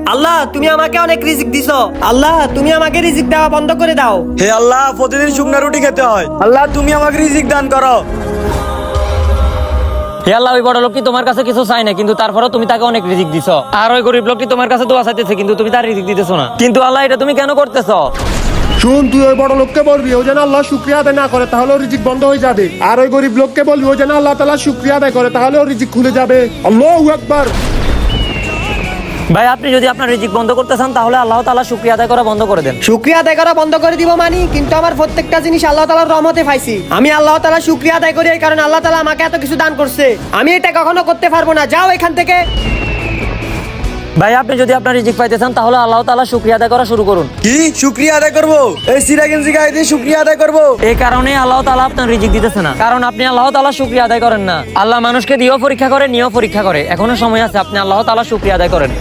আল্লাহ তুমি আমাকে অনেক রিজিক দিছো, আল্লাহ তুমি আমাকে রিজিক দেওয়া বন্ধ করে দাও। হে আল্লাহ, প্রতিদিন শুকনা রুটি খেতে হয়, আল্লাহ তুমি আমাকে রিজিক দান করো। হে আল্লাহ, ওই বড় লোকটি তোমার কাছে কিছু চাই না, কিন্তু তারপরেও তুমি তাকে অনেক রিজিক দিছো। আর ওই গরিব লোকটি তোমার কাছে দোয়া চাইতেছে, কিন্তু তুমি তার রিজিক দিতেছো না। কিন্তু আল্লাহ, এটা তুমি কেন করতেছো? শুন, তুই ওই বড় লোককে বলবি ও যেন আল্লাহ শুকরিয়া আদায় না করে, তাহলে ওর রিজিক বন্ধ হয়ে যাবে। আর ওই গরিব লোককে বলবি ও যেন আল্লাহ তাআলা শুকরিয়া আদায় করে, তাহলে ওর রিজিক খুলে যাবে। আল্লাহু আকবার। ভাই, আপনি যদি আপনার রিজিক বন্ধ করতে চান, তাহলে আল্লাহ তাআলা শুকরিয়া আদায় করা বন্ধ করে দেন। শুকরিয়া আদায় করা বন্ধ করে দিব মানে? কিন্তু আমার প্রত্যেকটা জিনিস আল্লাহ তাআলার রহমতে পাইছি। আমি আল্লাহ তাআলা শুকরিয়া আদায় করি, এই কারণে আল্লাহ তাআলা আমাকে এত কিছু দান করছে। আমি এটা কখনো করতে পারবো না, যাও এখান থেকে। ভাই, আপনি যদি আপনার রিজিক পাইতে চান, তাহলে আল্লাহ তাআলা শুকরিয়া আদায় করা শুরু করুন। কি শুকরিয়া আদায় করবো? এই সিরাগেঞ্জি গায়ে দিয়ে শুকরিয়া আদায় করবো? এই কারণে আল্লাহ তাআলা আপনার রিজিক দিতেছে না, কারণ আপনি আল্লাহ তাআলা শুকরিয়া আদায় করেন না। আল্লাহ মানুষকে দিয়েও পরীক্ষা করে, নিয়েও পরীক্ষা করে। এখনো সময় আছে, আপনি আল্লাহ তাআলা শুকরিয়া আদায় করেন।